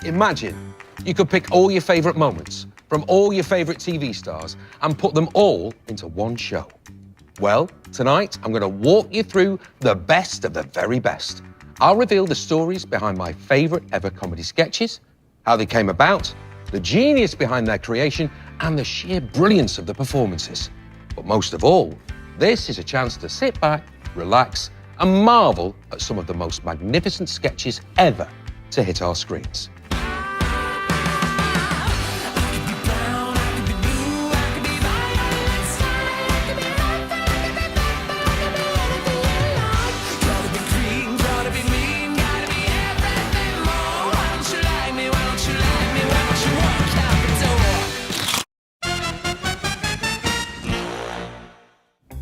Imagine you could pick all your favourite moments from all your favourite TV stars and put them all into one show. Well, tonight I'm going to walk you through the best of the very best. I'll reveal the stories behind my favourite ever comedy sketches, how they came about, the genius behind their creation, and the sheer brilliance of the performances. But most of all, this is a chance to sit back, relax, and marvel at some of the most magnificent sketches ever to hit our screens.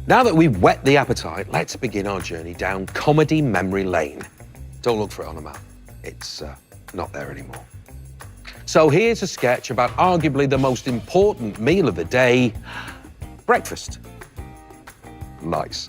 Now that we've whet the appetite, let's begin our journey down comedy memory lane. Don't look for it on a map. It's not there anymore. So here's a sketch about arguably the most important meal of the day, breakfast. Nice.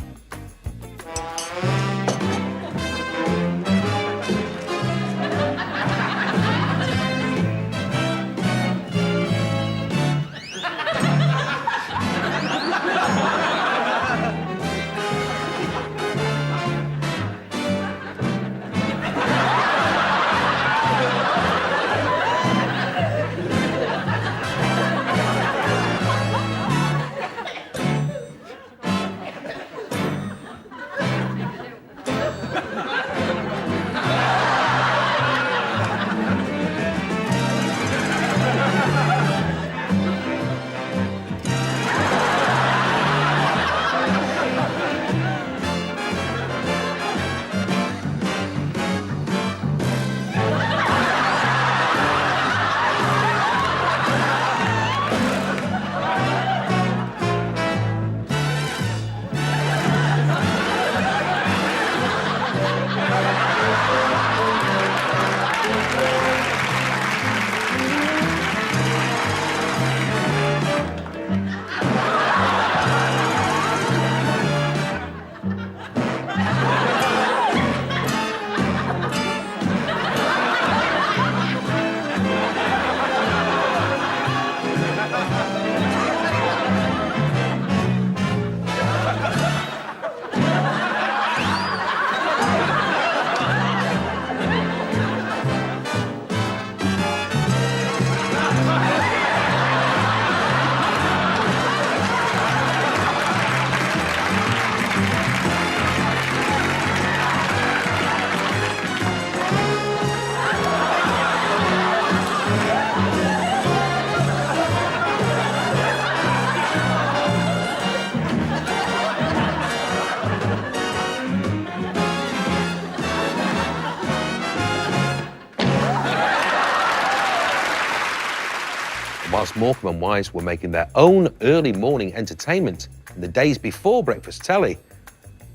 Whilst Morecambe and Wise were making their own early morning entertainment in the days before breakfast telly,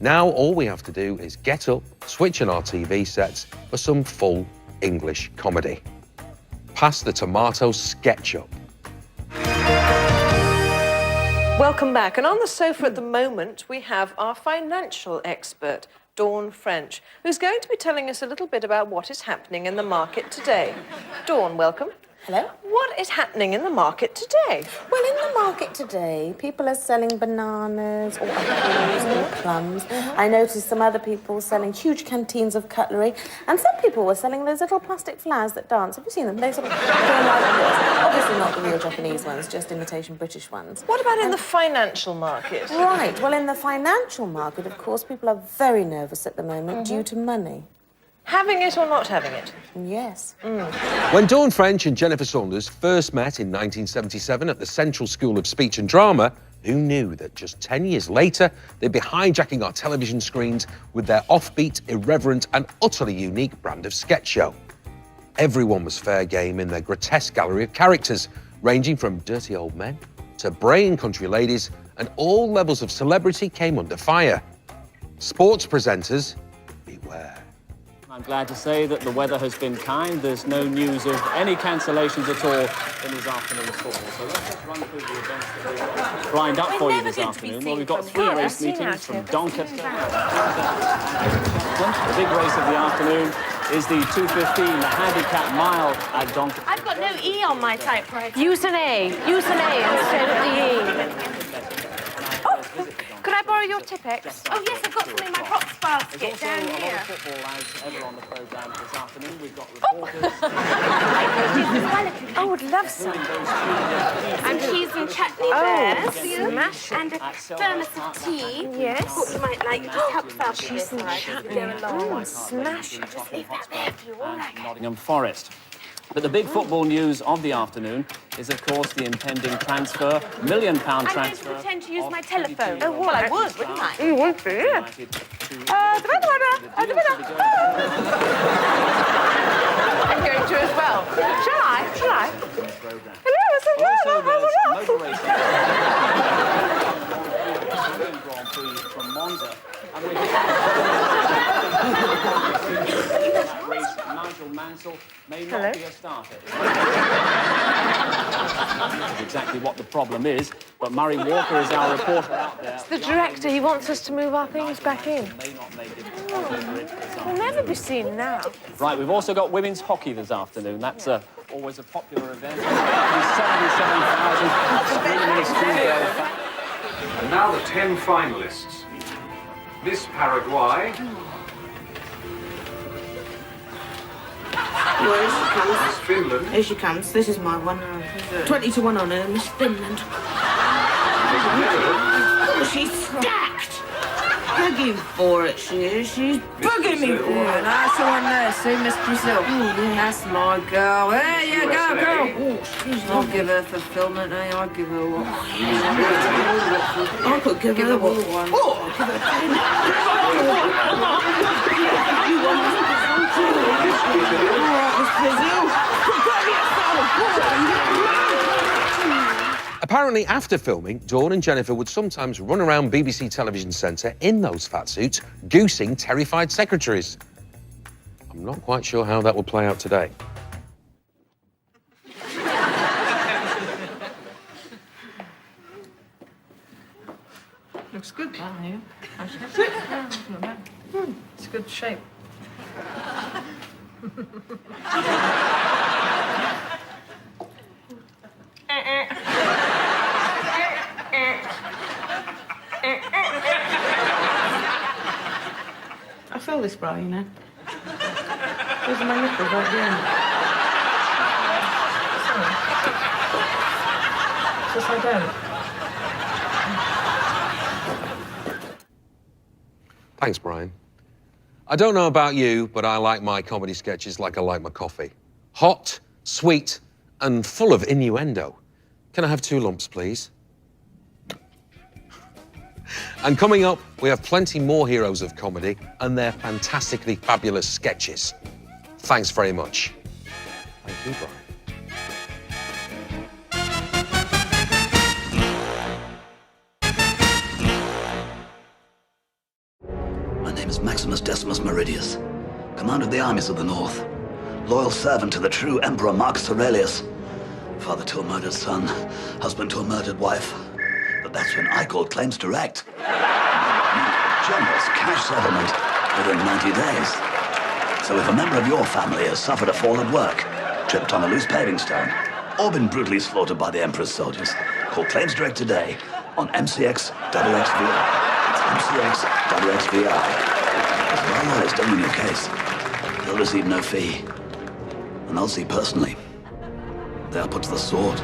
now all we have to do is get up, switch on our TV sets for some full English comedy. Pass the tomato sketch up. Welcome back. And on the sofa at the moment, we have our financial expert, Dawn French, who's going to be telling us a little bit about what is happening in the market today. Dawn, welcome. Hello. What is happening in the market today? Well, in the market today, people are selling bananas or apples or plums. I noticed some other people selling huge canteens of cutlery, and some people were selling those little plastic flowers that dance. Have you seen them? They sort of go like this. Obviously not the real Japanese ones, just imitation British ones. What about in the financial market? Right. Well, in the financial market, of course, people are very nervous at the moment due to money. Having it or not having it? Yes. When Dawn French and Jennifer Saunders first met in 1977 at the Central School of Speech and Drama, who knew that just 10 years later they'd be hijacking our television screens with their offbeat, irreverent and utterly unique brand of sketch show? Everyone was fair game in their grotesque gallery of characters, ranging from dirty old men to braying country ladies, and all levels of celebrity came under fire. Sports presenters, beware. I'm glad to say that the weather has been kind. There's no news of any cancellations at all in this afternoon's football. So let's just run through the events that we've lined up for you this afternoon. Well, we've got 3 race meetings from Doncaster. big race of the afternoon is the 2:15, the handicap mile at Doncaster. I've got no E on my typewriter. Use an A. Use an A instead of the E. Could I borrow your Tippex? Oh, yes, I've got some in my props basket Also, down a lot here. of football as ever on the programme this afternoon. We've got reporters. I would love some. And cheese and chutney there for you. Smash. And a thermos of tea. Yes. Thought you might like. It just helps out Cheese and chutney. Smash. Just leave that there for you, all right? Nottingham Forest. But the big football news of the afternoon is, of course, the impending transfer, £1 million I'm going to transfer. pretend to use of my telephone. 22 Oh, well, I would, wouldn't I? You would be, yeah. United to- I'm going to as well. Shall I? Shall I? Also, there's motor racing. Grand Prix from Monza. And we that race, Nigel Mansell may not be a starter. That's exactly what the problem is, but Murray Walker is our reporter out there. The director, he wants us to move our things back in. May not make it over it this We'll never be seen now. Right, we've also got women's hockey this afternoon. That's always a popular event. 77,000 screaming in the studio. And now the 10 finalists. Miss Paraguay, Well, here she comes. Miss Finland, Here she comes. This is my one. 20 to 1 on her, Miss Finland. Miss Netherlands, Oh, she's stacked. Begging for it, she is. She's begging me for it. That's the one there. See, Miss Brazil. That's my girl. There you go, girl. Oh, I'll give her fulfillment, eh? I'll give her what? I could give her her what. one. Oh, give her 10. You want Miss Brazil too? Miss Italy, All right, Miss Brazil. Prepare me a salad. Apparently, after filming, Dawn and Jennifer would sometimes run around BBC Television Centre in those fat suits, goosing terrified secretaries. I'm not quite sure how that will play out today. Looks good, that, here. It's a good shape. I feel this bra, you know. Those are my nipples right there. Just I don't. Thanks, Brian. I don't know about you, but I like my comedy sketches like I like my coffee. Hot, sweet, and full of innuendo. Can I have 2 lumps, please? And coming up, we have plenty more heroes of comedy and their fantastically fabulous sketches. Thanks very much. Thank you, Brian. My name is Maximus Decimus Meridius, commander of the armies of the North, loyal servant to the true Emperor Marcus Aurelius, father to a murdered son, husband to a murdered wife. But that's when I called claims direct. Generous cash settlement within 90 days. So if a member of your family has suffered a fall at work, tripped on a loose paving stone, or been brutally slaughtered by the Emperor's soldiers, call claims direct today on MCX XXVI. It's MCX XXVI. If our lawyers don't win your case, they'll receive no fee. And I'll see personally. They are put to the sword.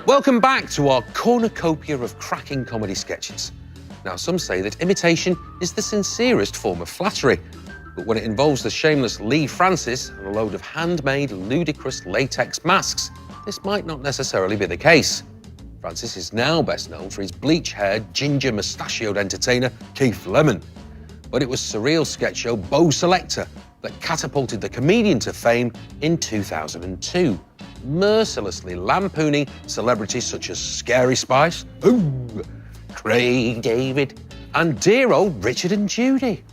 Welcome back to our cornucopia of cracking comedy sketches. Now, some say that imitation is the sincerest form of flattery, but when it involves the shameless Lee Francis and a load of handmade, ludicrous latex masks, this might not necessarily be the case. Francis is now best known for his bleach-haired, ginger-mustachioed entertainer, Keith Lemon. But it was surreal sketch show Bo Selector that catapulted the comedian to fame in 2002, mercilessly lampooning celebrities such as Scary Spice, Craig David, and dear old Richard and Judy.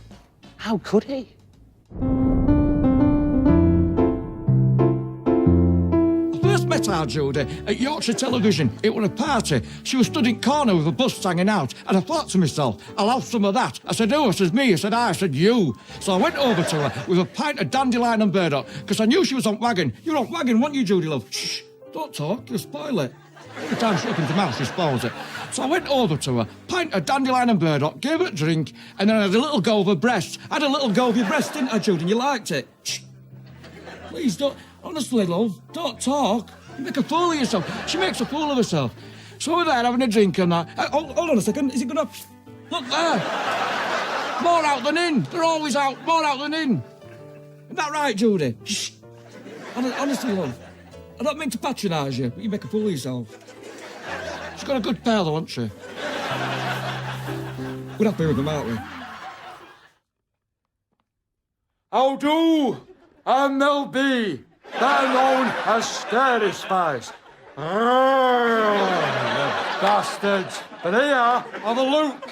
How could he? First met her, Judy, at Yorkshire Television. It was a party. She was stood in corner with a bust hanging out, and I thought to myself, I'll have some of that. I said, who? I said, me. I said, I said, you. So I went over to her with a pint of dandelion and burdock, because I knew she was on wagon. You're on wagon, weren't you, Judy, love? Shh, don't talk, you'll spoil it. Every time she opens her mouth, she spoils it. So I went over to her, pint of dandelion and burdock, gave her a drink, and then I had a little go of her breast. I had a little go of your breast, didn't I, Judy? And you liked it. Shh. Please, don't... Honestly, love, don't talk. You make a fool of yourself. She makes a fool of herself. So we're there having a drink and that. Hold on a second. Is it going to... Look there. More out than in. They're always out. More out than in. Isn't that right, Judy? Shh. Honestly, love, I don't mean to patronise you, but you make a fool of yourself. She's got a good pair, though, hasn't she? We're happy with them, aren't we? How do? I'm Mel B. They're known as Scary Spice. Bastards. But here are the Luke.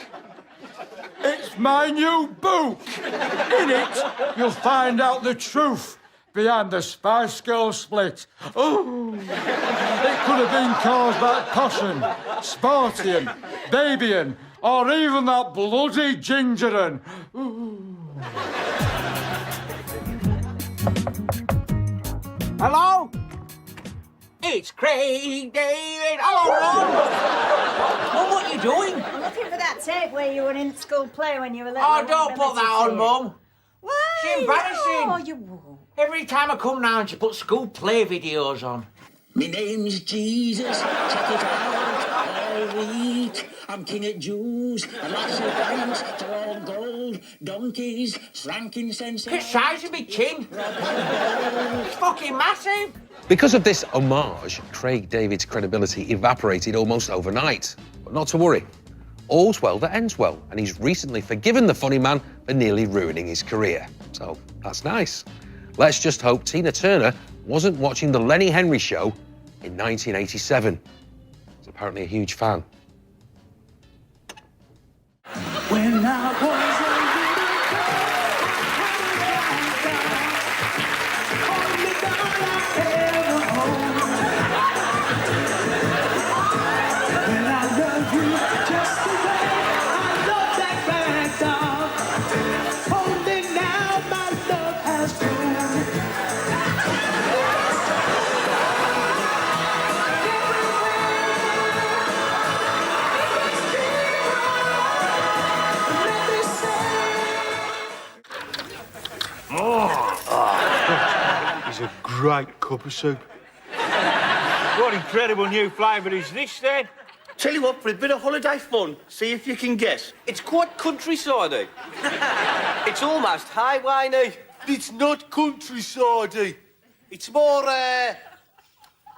It's my new book. In it, you'll find out the truth behind the Spice Girls split. Oh, it could have been caused by Possion, Sportian, Babyan, or even that bloody Gingerin. Hello? It's Craig David. Hello, Ron. Mum, what are you doing? I'm looking for that tape where you were in school play when you were little. Oh, don't put that on, Mum. Why? It's embarrassing. Oh, you won't. Every time I come round, she puts school play videos on. My name's Jesus, check it out, all week. I'm king of Jews, and lots of thanks to all gold, donkeys, frankincense. Look at the size of me chin. It's fucking massive. Because of this homage, Craig David's credibility evaporated almost overnight. But not to worry. All's well that ends well, and he's recently forgiven the funny man for nearly ruining his career. So that's nice. Let's just hope Tina Turner wasn't watching the Lenny Henry show in 1987. He's apparently a huge fan. When I was a A great cup of soup. What incredible new flavour is this, then? Tell you what, for a bit of holiday fun, see if you can guess. It's quite countryside-y. It's almost highway-y. It's not countryside-y. It's more,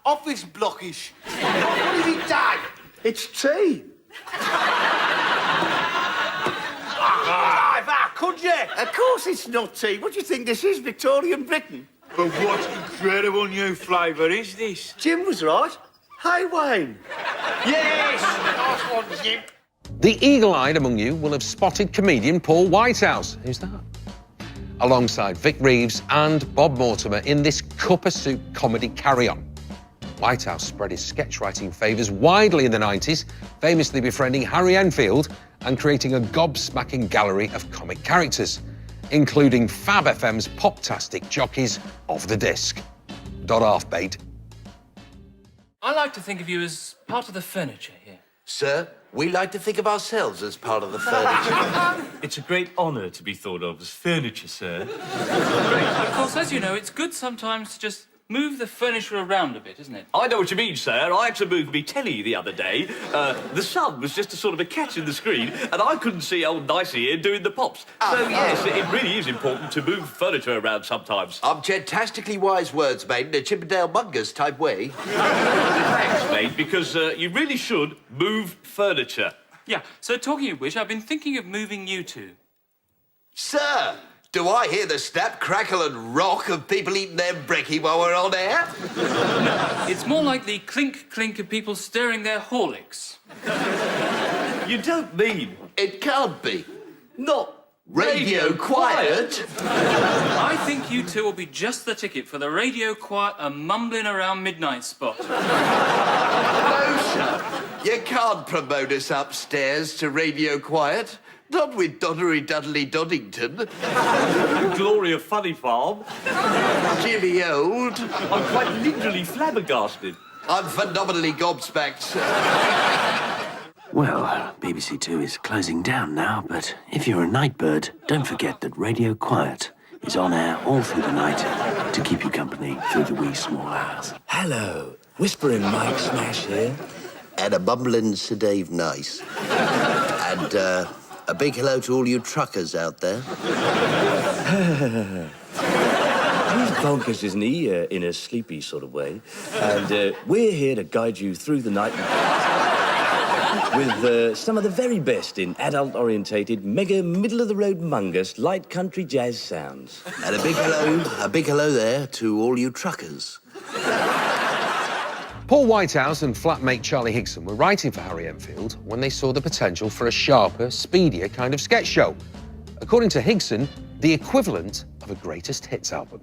office blockish. What is it, Dad? It's tea. Could you? Of course it's not tea. What do you think this is, Victorian Britain? But what incredible new flavour is this? Jim was right. Hey, Wayne. Yes! Nice one, Jim. The eagle-eyed among you will have spotted comedian Paul Whitehouse. Who's that? Alongside Vic Reeves and Bob Mortimer in this cup of soup comedy carry-on. Whitehouse spread his sketch-writing favours widely in the 90s, famously befriending Harry Enfield and creating a gobsmacking gallery of comic characters, including Fab FM's pop-tastic jockeys of the disc. Half-baked. I like to think of you as part of the furniture here. Sir, we like to think of ourselves as part of the furniture. It's a great honour to be thought of as furniture, sir. Of course, as you know, it's good sometimes to just move the furniture around a bit, isn't it? I know what you mean, sir. I had to move me telly the other day. The sun was just a sort of a catch in the screen, and I couldn't see old Nicey here doing the pops. So, yes, it really is important to move furniture around sometimes. Fantastically wise words, mate, in a Chippendale Mungers type way. Thanks, mate, because you really should move furniture. Yeah, so talking of which, I've been thinking of moving you two. Sir, do I hear the snap, crackle and rock of people eating their brekkie while we're on air? No, it's more like the clink-clink of people stirring their Horlicks. You don't mean? It can't be. Not Radio quiet? I think you two will be just the ticket for the radio quiet and mumbling around midnight spot. No, sir. You can't promote us upstairs to radio quiet. Not with Doddery Dudley Doddington. Glory of Funny Farm. Jimmy Old. I'm quite literally flabbergasted. I'm phenomenally gobsmacked. Well, BBC Two is closing down now, but if you're a night bird, don't forget that Radio Quiet is on air all through the night to keep you company through the wee small hours. Hello, Whispering Mike Smash here. And a bumbling Sir Dave Nice. And a big hello to all you truckers out there. He's bonkers, isn't he, in a sleepy sort of way. And we're here to guide you through the night with some of the very best in adult-orientated, mega, middle-of-the-road mungus, light country jazz sounds. And a big hello there to all you truckers. Paul Whitehouse and flatmate Charlie Higson were writing for Harry Enfield when they saw the potential for a sharper, speedier kind of sketch show. According to Higson, the equivalent of a greatest hits album.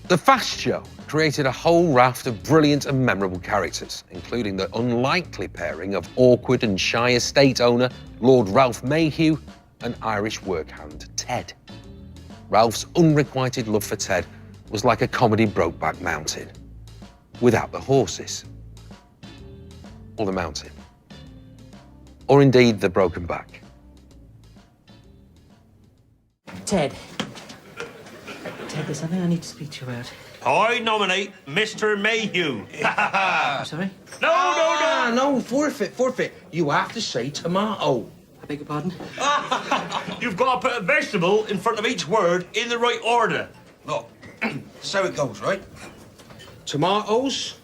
The Fast Show created a whole raft of brilliant and memorable characters, including the unlikely pairing of awkward and shy estate owner Lord Ralph Mayhew and Irish workhand Ted. Ralph's unrequited love for Ted was like a comedy Brokeback Mountain, without the horses, or the mountain, or indeed the broken back. Ted, there's something I need to speak to you about. I nominate Mr. Mayhew. Sorry? No, forfeit. You have to say tomato. I beg your pardon? You've got to put a vegetable in front of each word in the right order. Look, so it goes, right? Tomatoes,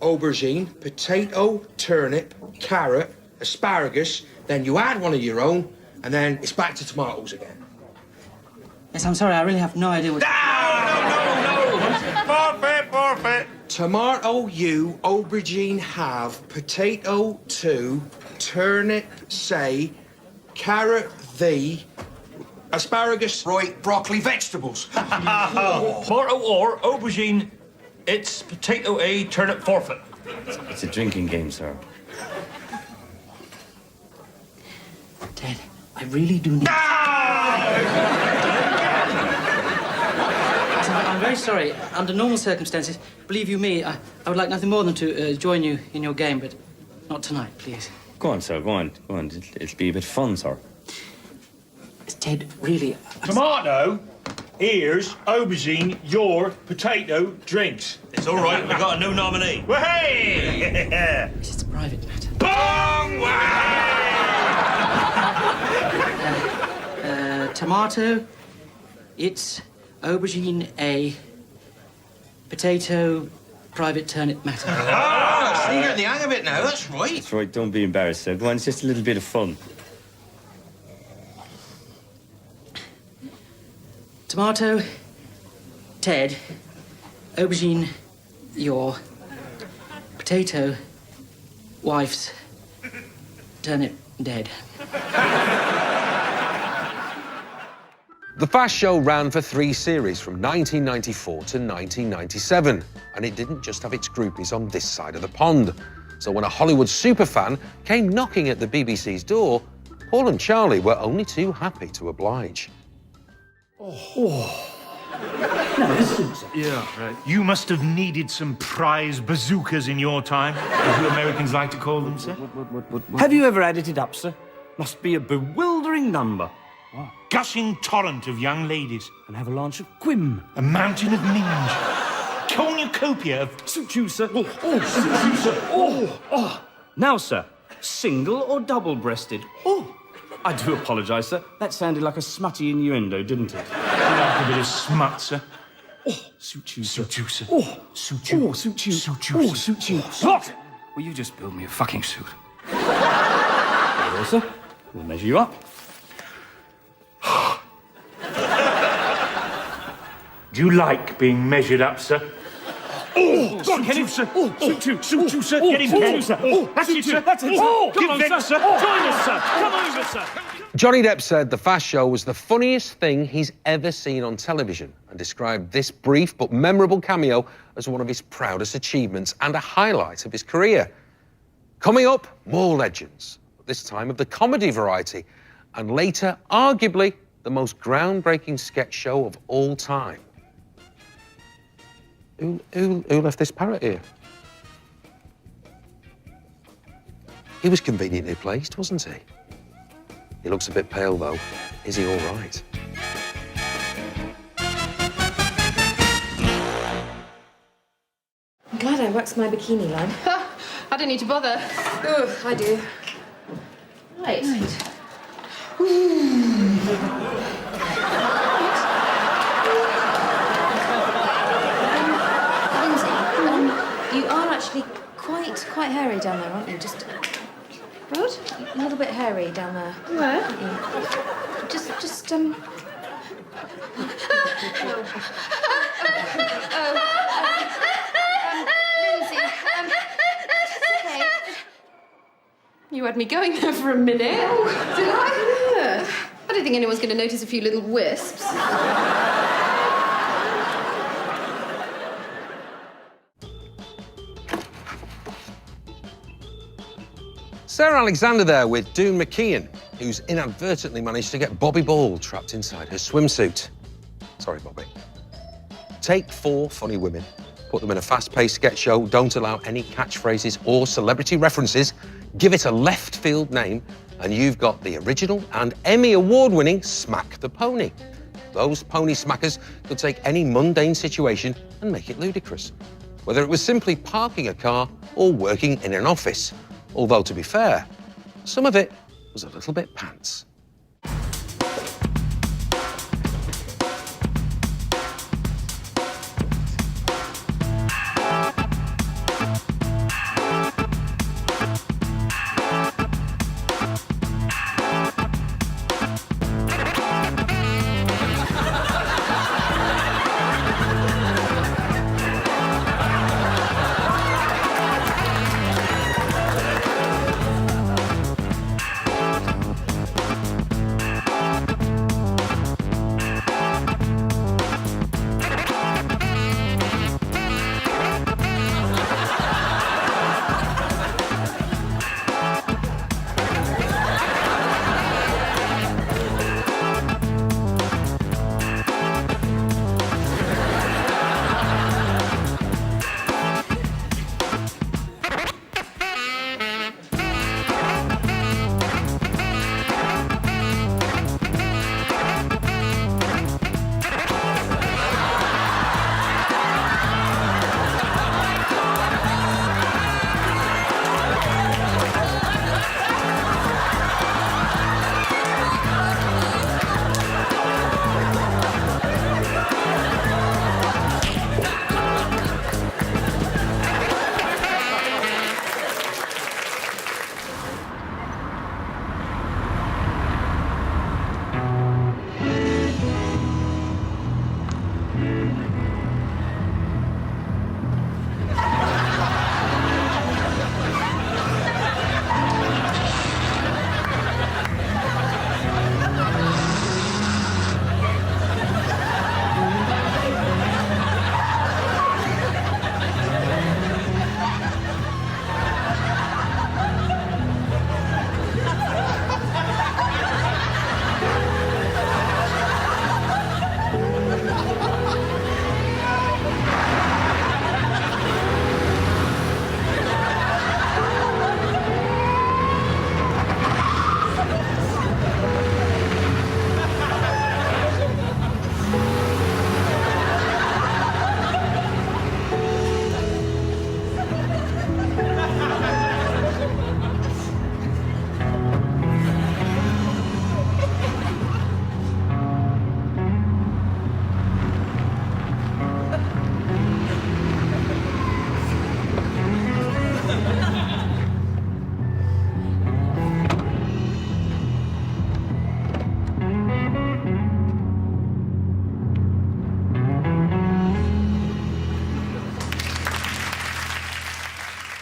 aubergine, potato, turnip, carrot, asparagus, then you add one of your own, and then it's back to tomatoes again. Yes, I'm sorry, I really have no idea what... No! Forfeit! Tomato you, aubergine have, potato two, turnip say, carrot thee, asparagus right, broccoli vegetables. Tomato or aubergine, it's potato A, turnip forfeit. It's a drinking game, sir. Ted, I really do need... I'm very sorry. Under normal circumstances, believe you me, I would like nothing more than to join you in your game, but not tonight, please. Go on, sir, go on. It'll be a bit fun, sir. Ted, really... Tomato, ears, aubergine, your, potato, drinks. It's all right, I got a new nominee. Well, hey! It's a private matter. Bong! Tomato, it's aubergine A, potato, private turnip matter. Oh, see, you're in the hang of it now, that's right. That's right, don't be embarrassed, sir. Go on, it's just a little bit of fun. Tomato, Ted, aubergine, your, potato, wife's, turnip, dead. The Fast Show ran for 3 series from 1994 to 1997, and it didn't just have its groupies on this side of the pond. So when a Hollywood superfan came knocking at the BBC's door, Paul and Charlie were only too happy to oblige. Yeah, right. You must have needed some prize bazookas in your time, as you Americans like to call them, sir. Have you ever added it up, sir? Must be a bewildering number. Gushing torrent of young ladies. An avalanche of quim. A mountain of minge. Cornucopia of... Suit you, sir. Suit you, sir. Now, sir, single or double-breasted? I do apologise, sir. That sounded like a smutty innuendo, didn't it? Like a bit of smut, sir. Suit you, sir. Suit you, sir. Suit you. Suit you. Suit you, sir. Suit you. What? Will you just build me a fucking suit? There you go, sir. We'll measure you up. Do you like being measured up, sir? Oh, go on, Kenny. Sir. Shoot you, sir. Get him, Kenny. That's it, sir. That's it. Come on, sir. Join us, sir. Come over, sir. Johnny Depp said the Fast Show was the funniest thing he's ever seen on television and described this brief but memorable cameo as one of his proudest achievements and a highlight of his career. Coming up, more legends, but this time of the comedy variety, and later, arguably, the most groundbreaking sketch show of all time. Who left this parrot here? He was conveniently placed, wasn't he? He looks a bit pale, though. Is he all right? I'm glad I waxed my bikini line. I don't need to bother. Oh, I do. Right. Lindsay, you are actually quite hairy down there, aren't you? Just good. A little bit hairy down there. Where? Aren't you? Just Lindsay, it's okay. You had me going there for a minute. Oh, did I? Yeah. I don't think anyone's going to notice a few little wisps. Sarah Alexander there with Doone McKeon, who's inadvertently managed to get Bobby Ball trapped inside her swimsuit. Sorry, Bobby. Take 4 funny women, put them in a fast-paced sketch show, don't allow any catchphrases or celebrity references, give it a left-field name, and you've got the original and Emmy award-winning Smack the Pony. Those pony smackers could take any mundane situation and make it ludicrous, whether it was simply parking a car or working in an office. Although, to be fair, some of it was a little bit pants.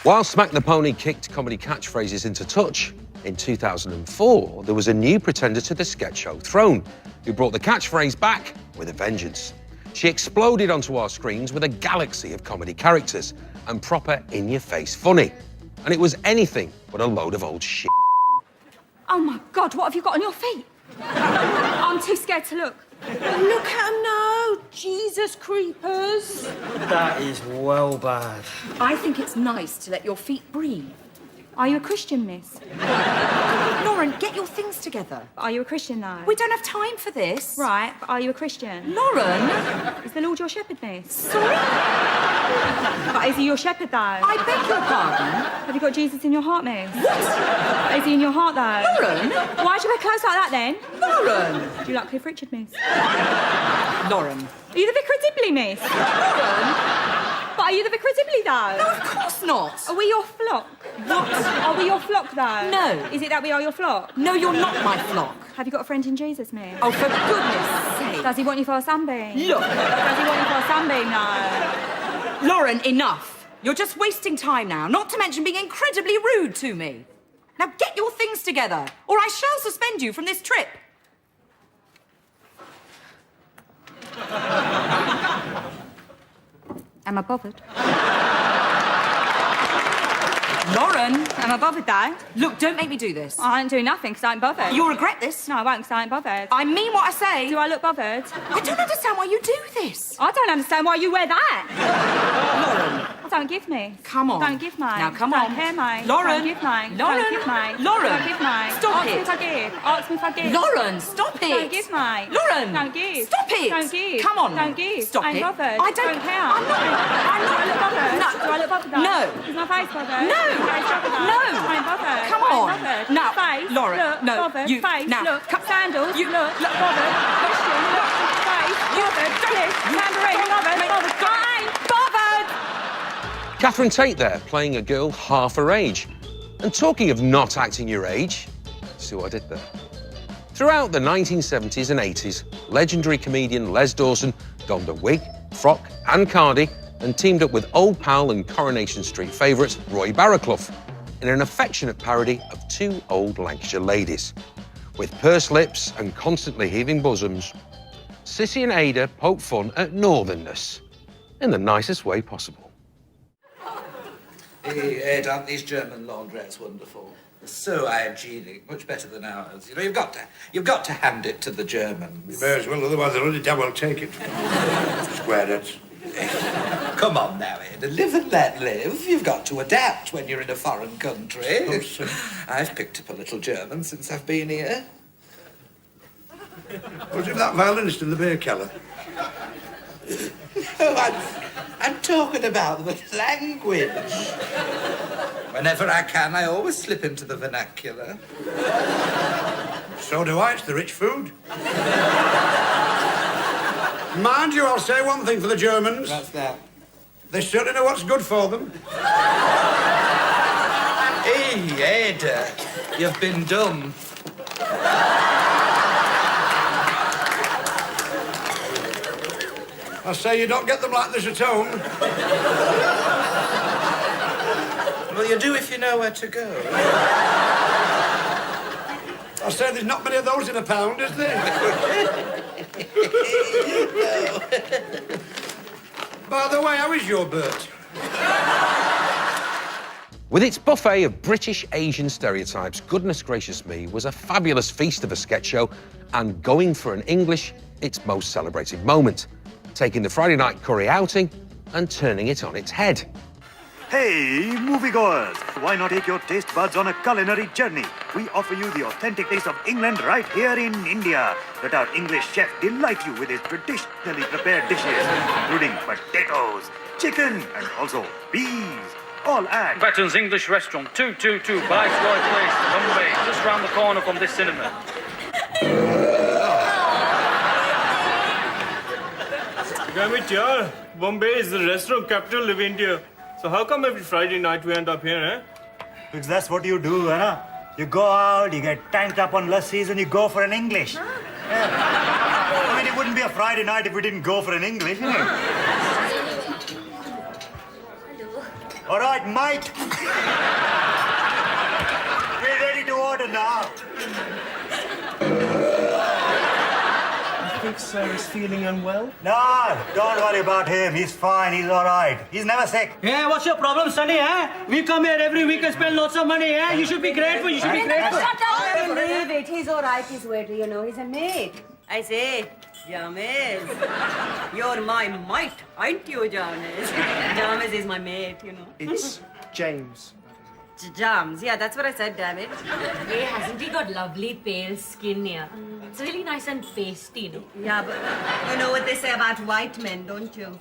While Smack the Pony kicked comedy catchphrases into touch, in 2004, there was a new pretender to the sketch show throne who brought the catchphrase back with a vengeance. She exploded onto our screens with a galaxy of comedy characters and proper in-your-face funny. And it was anything but a load of old shit. Oh my God, what have you got on your feet? I'm too scared to look. Look at them now. Jesus creepers. That is well bad. I think it's nice to let your feet breathe. Are you a Christian, miss? Lauren, get your things together. Are you a Christian, though? We don't have time for this. Right, but are you a Christian? Lauren! Is the Lord your shepherd, miss? Sorry? But is he your shepherd, though? I beg your pardon? Have you got Jesus in your heart, miss? What? Is he in your heart, though? Lauren! Why'd you wear clothes like that, then? Lauren! Do you like Cliff Richard, miss? Lauren. Are you the Vicar of Dibley, miss? Lauren! But are you the Vicar of Dibley, though? No, of course not. Are we your flock? What? Are we your flock, though? No. Is it that we are your flock? No, you're not my flock. Have you got a friend in Jesus, miss? Oh, for goodness sake. Does he want you for a sunbeam? Look. Does he want you for a sunbeam, no? Lauren, enough. You're just wasting time now, not to mention being incredibly rude to me. Now get your things together, or I shall suspend you from this trip. Am I bothered? Lauren! Am I bothered, though? Look, don't make me do this. I ain't doing nothing because I ain't bothered. You'll regret this. No, I won't because I ain't bothered. I mean what I say. Do I look bothered? I don't understand why you do this. I don't understand why you wear that. Lauren. Don't give me. Come on. Don't give me. Now, come don't on. Care, mate. Lauren. Don't give me. Lauren. Don't give me. Lauren. Don't give me. Stop Ask it. me if I give. Ask me if I give. Lauren, stop it. Don't give me. Lauren. Don't give. Stop it. Don't give. Come on. Don't give. Stop I ain't it. bothered. I don't care. I'm not. Do I look bothered? No. Do I look bothered, though? No. Is my face bothered? No. Is my face bothered, though? No. I ain't bothered. Come I ain't on. bothered. Now, Face. Lauren, Look. no. Bothered. You. Face. Now. Look. Sandals. You. Look. Look. Bothered. Question. Look. Face. Bothered. Cliff. Tambourine. Bothered. Bothered. I ain't bothered. Catherine Tate there, playing a girl half her age. And talking of not acting your age, see what I did there? Throughout the 1970s and 80s, legendary comedian Les Dawson donned a wig, frock and cardi and teamed up with old pal and Coronation Street favourite Roy Barraclough in an affectionate parody of two old Lancashire ladies. With pursed lips and constantly heaving bosoms, Sissy and Ada poke fun at northernness in the nicest way possible. Hey, Ed, aren't these German laundrettes wonderful? They're so hygienic, much better than ours. You know, you've got to hand it to the Germans. You may as well, otherwise they'll only damn well take it. Square heads. Come on now, Ed, live and let live. You've got to adapt when you're in a foreign country. Oh, sir. I've picked up a little German since I've been here. Was it that violinist in the beer cellar? Oh, I'm talking about the language. Whenever I can, I always slip into the vernacular. So do I. It's the rich food. Mind you, I'll say one thing for the Germans. What's that? They certainly know what's good for them. Hey, Ed, you've been dumb. I say you don't get them like this at home. Well, you do if you know where to go. I say there's not many of those in a pound, is there? No. By the way, how is your Bert? With its buffet of British Asian stereotypes, goodness gracious me, was a fabulous feast of a sketch show and going for an English, its most celebrated moment, taking the Friday night curry outing and turning it on its head. Hey, moviegoers! Why not take your taste buds on a culinary journey? We offer you the authentic taste of England right here in India. Let our English chef delight you with his traditionally prepared dishes, including potatoes, chicken, and also peas. All at Patton's English Restaurant, 222 Viceroy Place, Bombay, just round the corner from this cinema. Damn it, yaar. Bombay is the restaurant capital of India. So how come every Friday night we end up here, eh? Because that's what you do, huh? You go out, you get tanked up on lassis, and you go for an English. Yeah. I mean, it wouldn't be a Friday night if we didn't go for an English, innit? All right, mate. We're ready to order now. I think Sir is feeling unwell. No, don't worry about him. He's fine. He's all right. He's never sick. Yeah, what's your problem, Sonny, eh? We come here every week and spend lots of money, eh? You should be grateful, you should be grateful. Shut up! Leave it. He's all right, he's waiter, you know. He's a mate. I say, James, you're my mate, aren't you, James? James is my mate, you know. It's James. James, yeah, that's what I said, damn it. Hey, hasn't he got lovely pale skin here? It's really nice and pasty, you know? Yeah, but you know what they say about white men, don't you?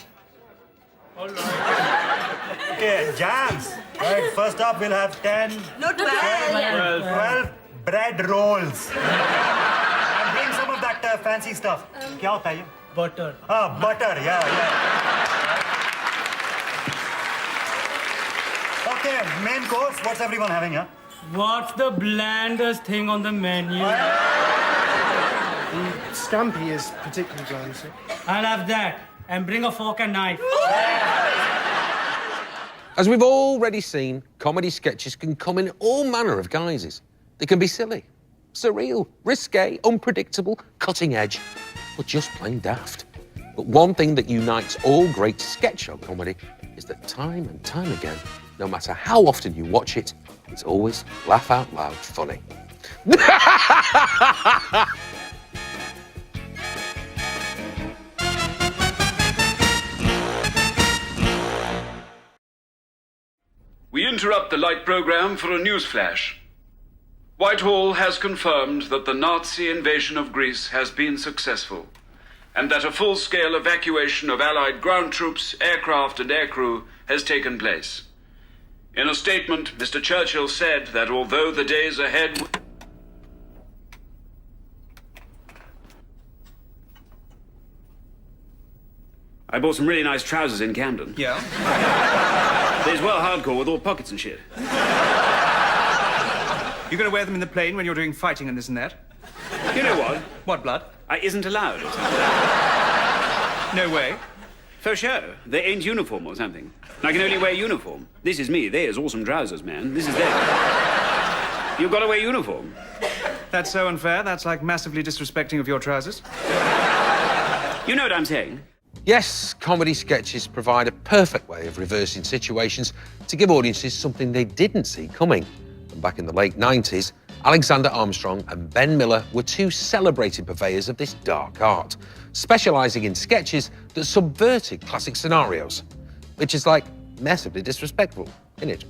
Okay, Jams. Right, first up, we'll have 10... No, 12. 12 bread rolls. And bring some of that fancy stuff. Kya hota hai ye? Butter. Ah, butter, yeah. Okay, main course. What's everyone having, huh? What's the blandest thing on the menu? Scampi is particularly bland, sir. I'll have that. And bring a fork and knife. As we've already seen, comedy sketches can come in all manner of guises. They can be silly, surreal, risque, unpredictable, cutting edge, or just plain daft. But one thing that unites all great sketch show comedy is that time and time again, no matter how often you watch it, it's always laugh out loud funny. We interrupt the light program for a news flash. Whitehall has confirmed that the Nazi invasion of Greece has been successful, and that a full-scale evacuation of Allied ground troops, aircraft and aircrew has taken place. In a statement, Mr. Churchill said that although the days ahead... I bought some really nice trousers in Camden. Yeah? These were hardcore with all pockets and shit. You're going to wear them in the plane when you're doing fighting and this and that? You know what? What, blood? I isn't allowed. No way. For sure. They ain't uniform or something. I can only wear uniform. This is me. There's awesome trousers, man. This is them. You've got to wear uniform. That's so unfair. That's like massively disrespecting of your trousers. You know what I'm saying? Yes, comedy sketches provide a perfect way of reversing situations to give audiences something they didn't see coming. And back in the late 90s, Alexander Armstrong and Ben Miller were two celebrated purveyors of this dark art, specialising in sketches that subverted classic scenarios, which is like massively disrespectful, isn't it?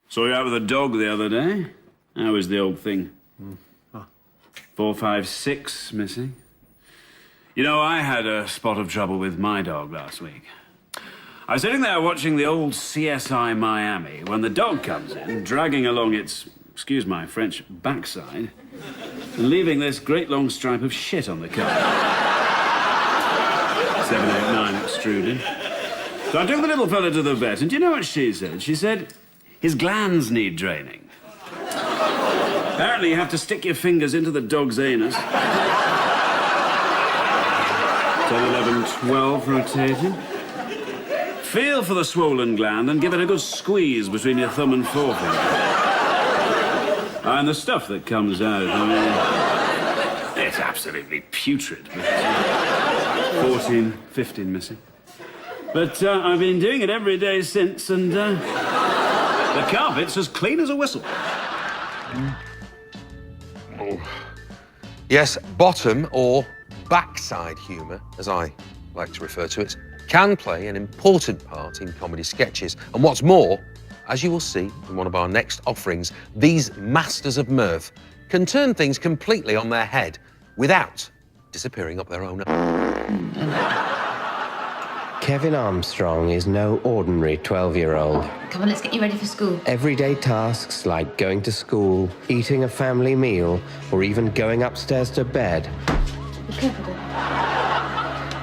Saw you out with a dog the other day. How is the old thing? 4, 5, 6 missing. You know, I had a spot of trouble with my dog last week. I was sitting there watching the old CSI Miami when the dog comes in, dragging along its, excuse my French, backside, and leaving this great long stripe of shit on the car. 789 extruded. So I took the little fella to the vet, and do you know what she said? She said, his glands need draining. Apparently you have to stick your fingers into the dog's anus. 10, 11, 12 rotating. Feel for the swollen gland and give it a good squeeze between your thumb and forefinger. And the stuff that comes out, I mean, it's absolutely putrid. 14, 15 missing. But I've been doing it every day since, and the carpet's as clean as a whistle. Oh. Yes, bottom or backside humour, as I like to refer to it, can play an important part in comedy sketches. And what's more, as you will see in one of our next offerings, these masters of mirth can turn things completely on their head without disappearing up their own. Kevin Armstrong is no ordinary 12-year-old. Come on, let's get you ready for school. Everyday tasks like going to school, eating a family meal, or even going upstairs to bed Be careful.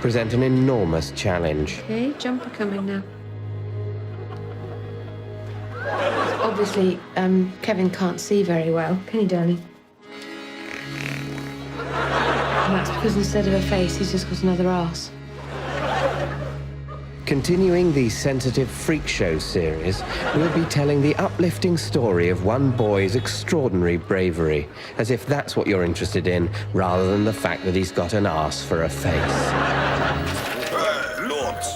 present an enormous challenge. Okay, jumper coming now. Obviously, Kevin can't see very well, can he, darling? And that's because instead of a face, he's just got another arse. Continuing the sensitive freak show series, we'll be telling the uplifting story of one boy's extraordinary bravery, as if that's what you're interested in, rather than the fact that he's got an arse for a face. Lords!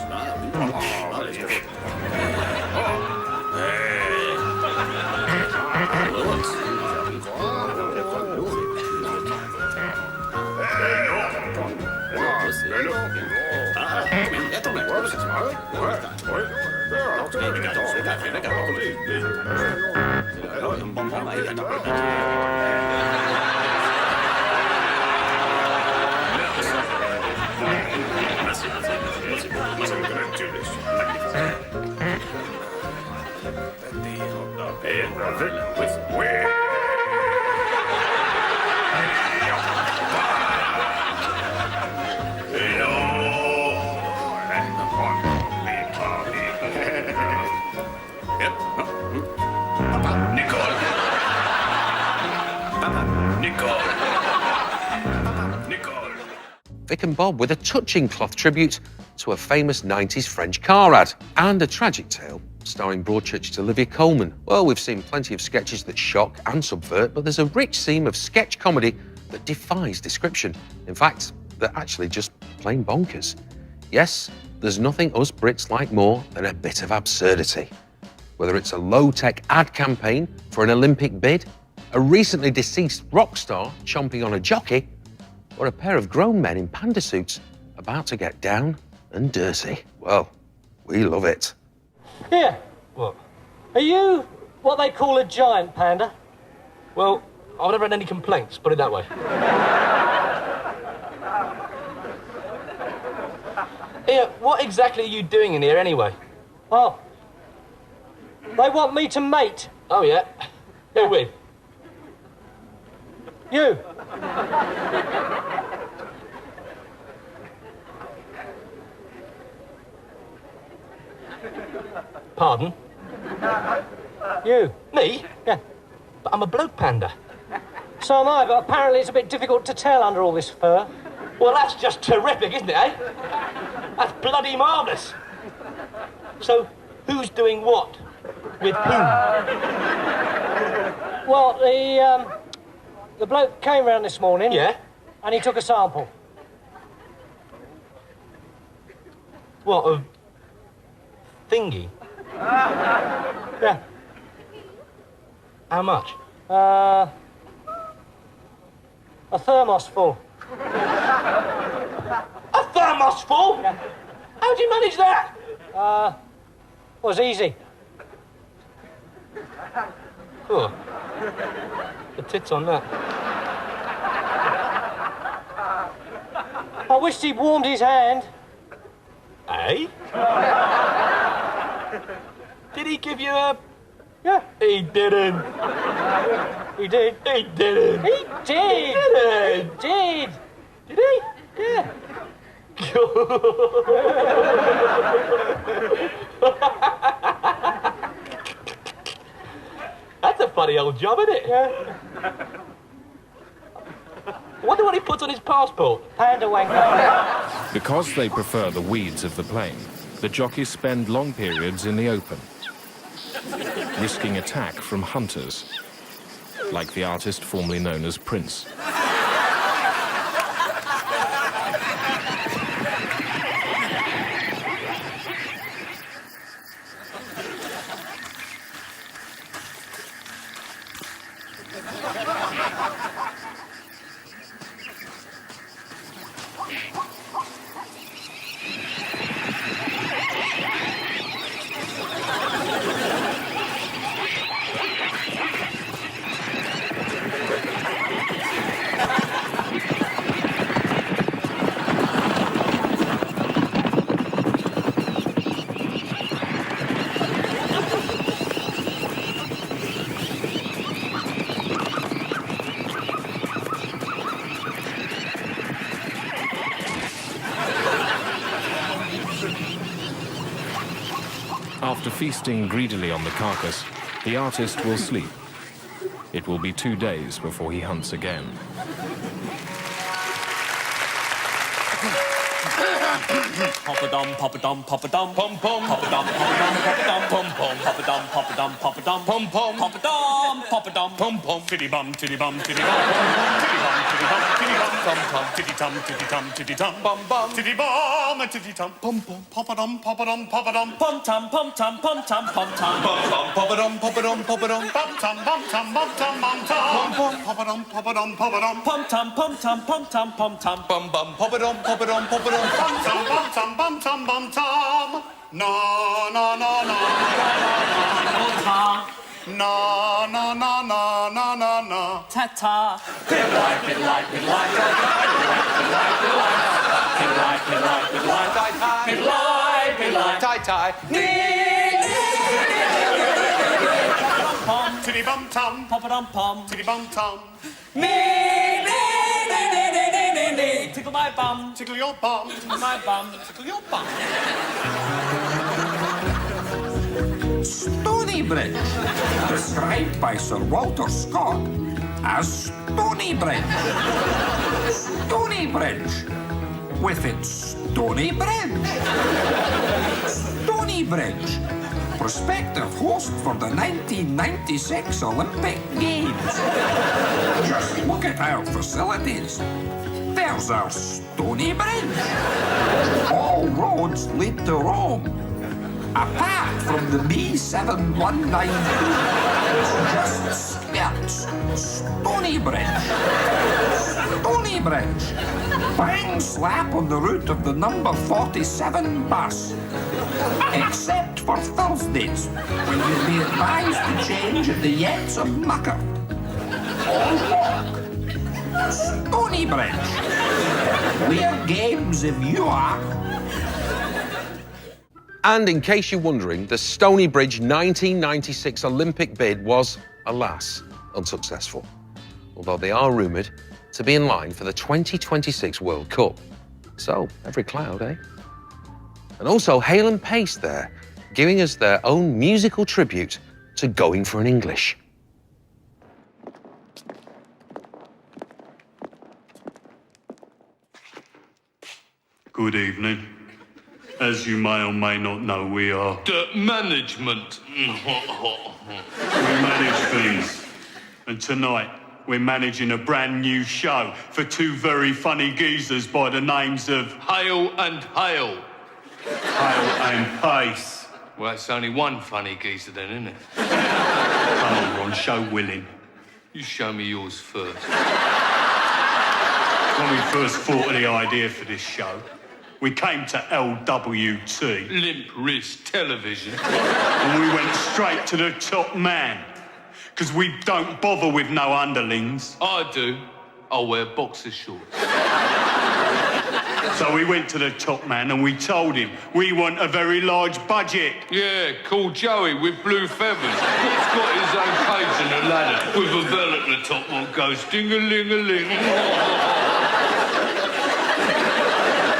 Vic and Bob with a touching cloth tribute to a famous 90s French car ad, and a tragic tale starring Broadchurch's Olivia Colman. Well, we've seen plenty of sketches that shock and subvert, but there's a rich seam of sketch comedy that defies description. In fact, they're actually just plain bonkers. Yes, there's nothing us Brits like more than a bit of absurdity. Whether it's a low-tech ad campaign for an Olympic bid, a recently deceased rock star chomping on a jockey, or a pair of grown men in panda suits about to get down and dirty. Well, we love it. Here. What? Are you what they call a giant panda? Well, I've never had any complaints, put it that way. Here, what exactly are you doing in here anyway? Oh. They want me to mate. Oh, yeah? Who with? You. Pardon? You. Me? Yeah. But I'm a bloke panda. So am I, but apparently it's a bit difficult to tell under all this fur. Well, that's just terrific, isn't it, eh? That's bloody marvellous. So, who's doing what? With whom? Well, the bloke came round this morning. Yeah? And he took a sample. What, of thingy? Yeah. How much? A thermos full. A thermos full? Yeah. How'd you manage that? Was easy. Oh. The tits on that. I wished he'd warmed his hand. Eh? Did he give you a... Yeah. He didn't. He did. He didn't. He did. He didn't. He did. Did he? Yeah. That's a funny old job, isn't it? Yeah. I wonder what he puts on his passport. Panda wanker. Because they prefer the weeds of the plain, the jockeys spend long periods in the open, risking attack from hunters, like the artist formerly known as Prince. After feasting greedily on the carcass, the artist will sleep. It will be 2 days before he hunts again. Pop-a-dum, pop-a-dum, pop-a-dum. Pom pom. Pop-a-dum, pop-a-dum, pop-a-dum. Pom pom. Pop-a-dum, pop-a-dum, pop-a-dum. Pom pom. Pop-a-dum, pop-a-dum. Pom pom. Tiddy-bum, tiddy-bum, tiddy-bum. Tiddy-bum, tiddy-bum, tiddy-bum. Tom tom. Tiddy-tum, tiddy-tum, tiddy-tum. Bum bum. Tiddy-bum, tiddy-tum. Pom pom. Pop-a-dum, pop-a-dum, pop-a-dum. Pom-tum, pom-tum, pom-tum, pom-tum. Bum bum. Pop-a-dum, pop-a-dum, pop-a-dum. Bum-tum, bum-tum, bum-tum, bum-tum. Pom pom. Pop-a-dum, pop-a-dum, pop-a-dum. Pom-tum, pom-tum, pom-tum, pom-tum. Bum bum. Pop-a-dum, pop-a-dum, pop-a-dum. Bum-tum, bum-tum, bum-tum, bum-tum. Na, na, na, na. Na, na, na, na, na, na, na. Ta-ta. Pidlai, pidlai, pidlai. Pidlai, pidlai, pidlai. Pidlai, pidlai. Tai tai. Pom, Tiddy-bum-tum. pop-a-dum, pom. Tiddy-bum-tum. Tickle my bum. Tickle your bum. Tickle my bum. Tickle your bum. Stonybridge, described by Sir Walter Scott as Stonybridge. Stonybridge, with its stony bridge. Stonybridge, prospective host for the 1996 Olympic Games. Just look at our facilities. There's our Stony Bridge. All roads lead to Rome. Apart from the B719, which just skirts Stony Bridge. Stony Bridge. Bang slap on the route of the number 47 bus. Except for Thursdays, when you'll be advised to change at the Yetts of Mucker. Or walk. Stony Bridge. We're games if you are. And in case you're wondering, the Stony Bridge 1996 Olympic bid was, alas, unsuccessful. Although they are rumoured to be in line for the 2026 World Cup. So, every cloud, eh? And also Hale and Pace there, giving us their own musical tribute to Going for an English. Good evening. As you may or may not know, we are... The management. We manage things. And tonight, we're managing a brand new show for two very funny geezers by the names of... Hale and Hale. Hale and Pace. Well, it's only one funny geezer then, isn't it? Come on, Ron, show willing. You show me yours first. When we first thought of the idea for this show, we came to LWT. Limp Wrist Television. And we went straight to the top man. Because we don't bother with no underlings. I do. I'll wear boxer shorts. So we went to the top man and we told him we want a very large budget. Yeah, call Joey with blue feathers. He's got his own cage and a ladder with a bell at the top that goes ding-a-ling-a-ling.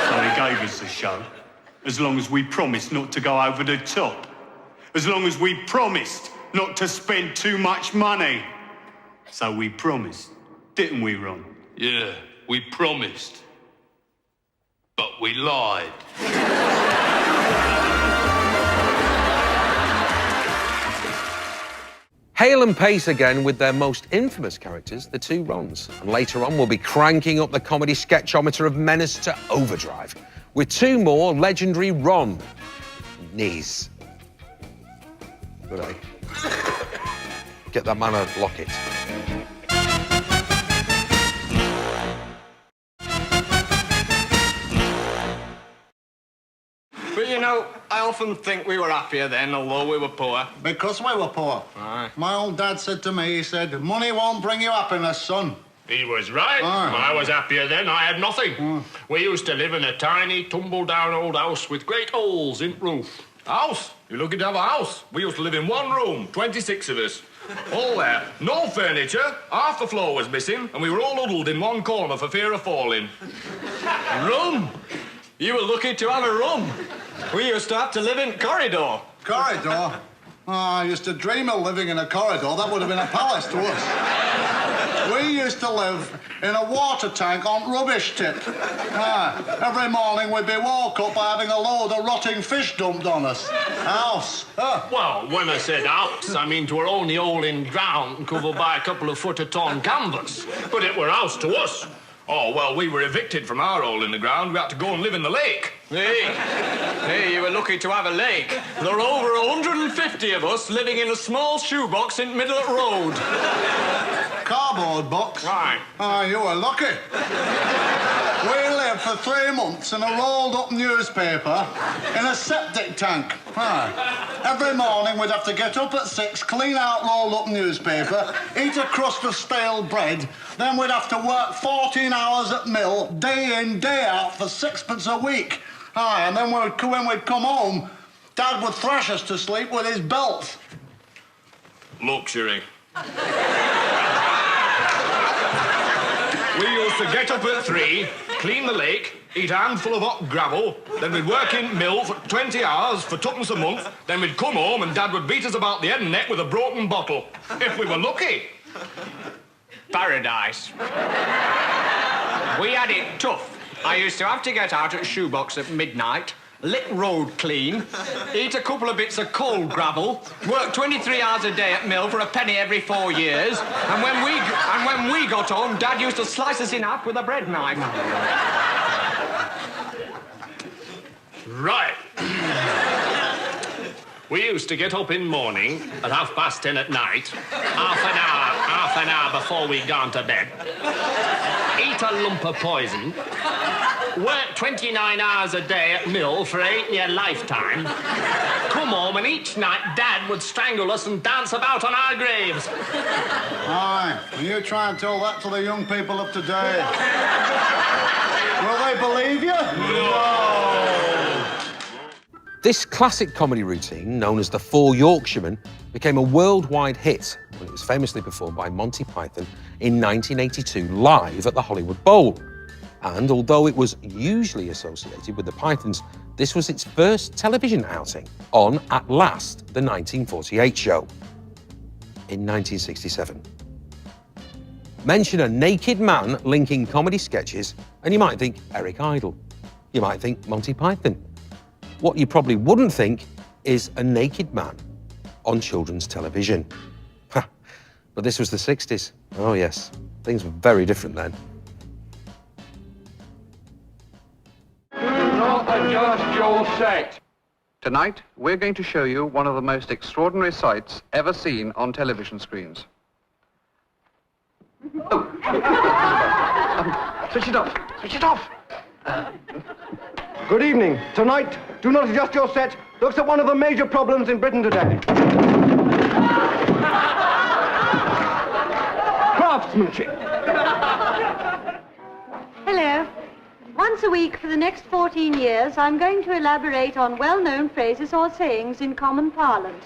So he gave us the show, as long as we promised not to go over the top. As long as we promised not to spend too much money. So we promised, didn't we, Ron? Yeah, we promised. But we lied. Hale and Pace again with their most infamous characters, the two Rons. And later on, we'll be cranking up the comedy sketchometer of Menace to overdrive with two more legendary Ron knees. Good, eh? Get that man a locket. But you know, I often think we were happier then, although we were poor. Because we were poor. Aye. My old dad said to me, he said, money won't bring you happiness, son. He was right. Aye. I was happier then. I had nothing. We used to live in a tiny, tumble-down old house with great holes in roof. House? You're lucky to have a house. We used to live in one room, 26 of us. All there. No furniture. Half the floor was missing, and we were all huddled in one corner for fear of falling. Room? You were lucky to have a room. We used to have to live in corridor. Corridor? Oh, I used to dream of living in a corridor. That would have been a palace to us. We used to live in a water tank on rubbish tip. Every morning we'd be woke up by having a load of rotting fish dumped on us. House. Well, when I said house, I mean 'twere only hole in ground covered by a couple of foot of torn canvas. But it were house to us. Oh, well, we were evicted from our hole in the ground. We had to go and live in the lake. Hey, you were lucky to have a lake. There are over 150 of us living in a small shoebox in the middle of the road. Cardboard box? Right. You were lucky. We lived for 3 months in a rolled-up newspaper in a septic tank. Every morning we'd have to get up at 6, clean out rolled-up newspaper, eat a crust of stale bread, then we'd have to work 14 hours at mill, day in, day out, for 6pence a week. And then when we'd come home, Dad would thrash us to sleep with his belt. Luxury. We used to get up at 3, clean the lake, eat a handful of hot gravel, then we'd work in mill for 20 hours for 2pence a month, then we'd come home and Dad would beat us about the head and neck with a broken bottle. If we were lucky. Paradise. We had it tough. I used to have to get out at shoebox at midnight, lick road clean, eat a couple of bits of cold gravel, work 23 hours a day at mill for a penny every 4 years, and when we got home, Dad used to slice us in half with a bread knife. Right. We used to get up in morning at 10:30 at night, half an hour before we'd gone to bed, eat a lump of poison, work 29 hours a day at mill for 8-year lifetime, come home and each night Dad would strangle us and dance about on our graves. Aye, and you try and tell that to the young people of today. Will they believe you? No. This classic comedy routine, known as the Four Yorkshiremen, became a worldwide hit when it was famously performed by Monty Python in 1982 live at the Hollywood Bowl. And although it was usually associated with the Pythons, this was its first television outing on, at last, the 1948 show. In 1967. Mention a naked man linking comedy sketches, and you might think Eric Idle. You might think Monty Python. What you probably wouldn't think is a naked man on children's television. But this was the 60s. Oh yes, things were very different then. Not adjust your set. Tonight, we're going to show you one of the most extraordinary sights ever seen on television screens. Switch it off. Switch it off. Good evening. Tonight, do not adjust your set. Looks at one of the major problems in Britain today. Craftsmanship. Hello. Once a week for the next 14 years, I'm going to elaborate on well-known phrases or sayings in common parlance.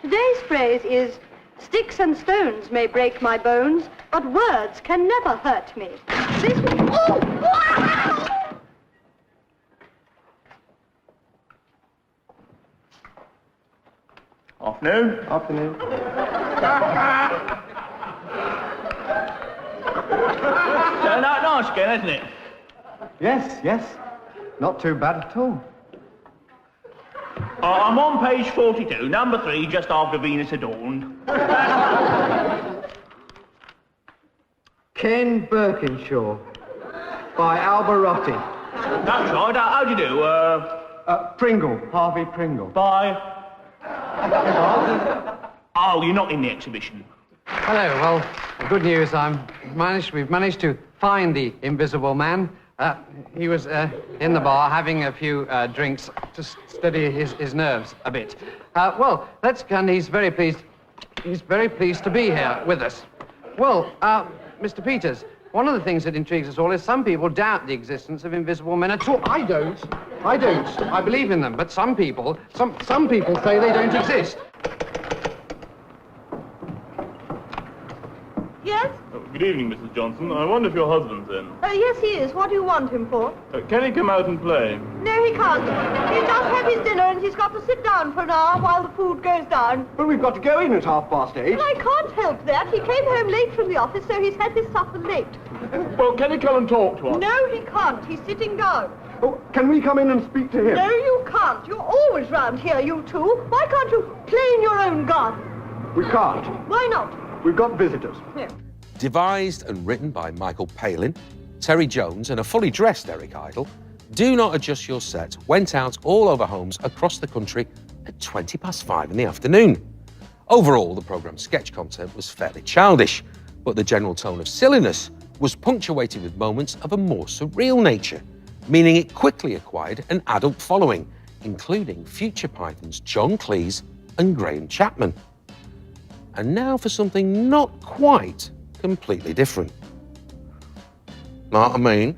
Today's phrase is, sticks and stones may break my bones, but words can never hurt me. This... Oh! Wow! Afternoon. Afternoon. Nice again, isn't it? Yes, yes. Not too bad at all. I'm on page 42, number 3, just after Venus adorned. Ken Birkinshaw by Alberotti. That's right. How do you do? Pringle. Harvey Pringle. By... Oh, you're not in the exhibition. Hello. Well, good news. We've managed to find the Invisible Man. He was in the bar having a few drinks to steady his nerves a bit. Well, and he's very pleased. He's very pleased to be here with us. Well, Mr. Peters, one of the things that intrigues us all is some people doubt the existence of invisible men at all. I don't. I believe in them, but some people say they don't exist. Yes? Oh, good evening, Mrs. Johnson. I wonder if your husband's in. Yes, he is. What do you want him for? Can he come out and play? No, he can't. He'll just have his dinner and he's got to sit down for an hour while the food goes down. But we've got to go in at 8:30. Well, I can't help that. He came home late from the office, so he's had his supper late. Well, can he come and talk to us? No, he can't. He's sitting down. Oh, can we come in and speak to him? No, you can't. You're always round here, you two. Why can't you play in your own garden? We can't. Why not? We've got visitors. No. Devised and written by Michael Palin, Terry Jones and a fully dressed Eric Idle, Do Not Adjust Your Set went out all over homes across the country at 5:20 in the afternoon. Overall, the programme's sketch content was fairly childish, but the general tone of silliness was punctuated with moments of a more surreal nature, meaning it quickly acquired an adult following, including future Pythons John Cleese and Graham Chapman. And now for something not quite completely different. Know what I mean?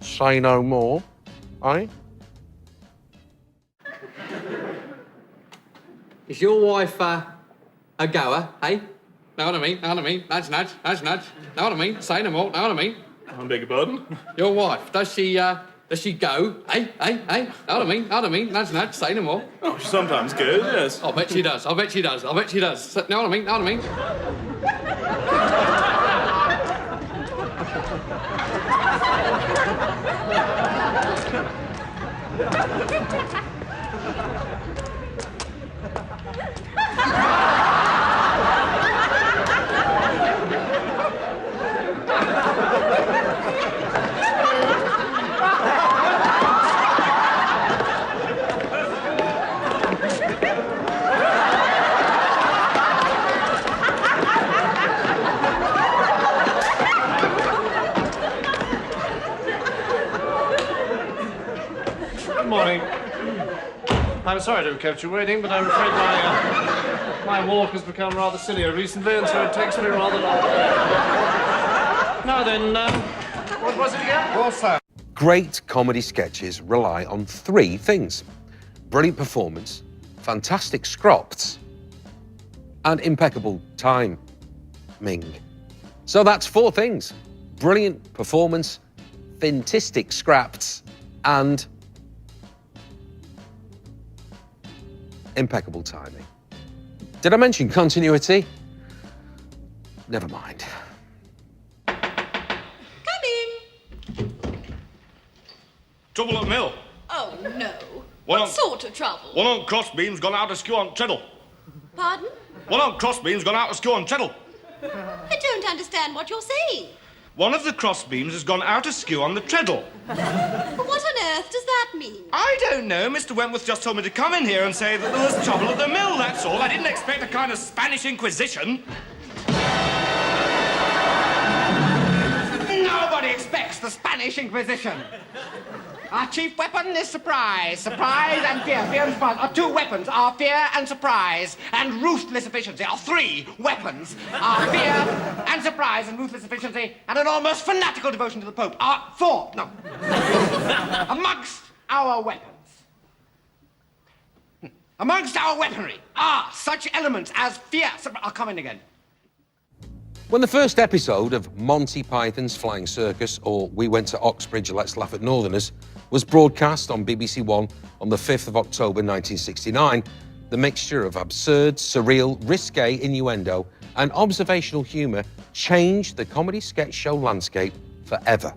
Say no more, eh? Is your wife a goer, eh? Know what I mean? Know what I mean? Nudge, nudge, nudge, nudge. Know what I mean? Say no more. Know what I mean? I beg your pardon? Your wife, does she go? Eh? Know what I mean? Know what I mean? Nudge, nudge. Say no more. Oh, she sometimes goes, yes. I'll bet she does. I'll bet she does. I'll bet she does. Know what I mean? Know what I mean? Good morning. I'm sorry to have kept you waiting, but I'm afraid my walk has become rather sillier recently, and so it takes me rather long. Now then, what was it again? What's that? Great comedy sketches rely on three things: brilliant performance, fantastic scrops, and impeccable timing. So that's four things: brilliant performance, fantastic scraps, and impeccable timing. Did I mention continuity? Never mind. Trouble at mill. Oh, no. What What sort of trouble? One on crossbeam's gone out askew on treadle. Pardon? One on crossbeam's gone out askew on treadle. I don't understand what you're saying. One of the crossbeams has gone out askew on the treadle. But what on earth does that mean? I don't know. Mr. Wentworth just told me to come in here and say that there was trouble at the mill, that's all. I didn't expect a kind of Spanish Inquisition. Nobody expects the Spanish Inquisition. Our chief weapon is surprise. Surprise and fear. Fear and surprise. Our two weapons are fear and surprise and ruthless efficiency. Our three weapons are fear and surprise and ruthless efficiency and an almost fanatical devotion to the Pope. Amongst our weapons. Amongst our weaponry are such elements as fear. I'll come in again. When the first episode of Monty Python's Flying Circus, or We Went to Oxbridge, Let's Laugh at Northerners, was broadcast on BBC One on the 5th of October 1969, the mixture of absurd, surreal, risque innuendo and observational humour changed the comedy sketch show landscape forever.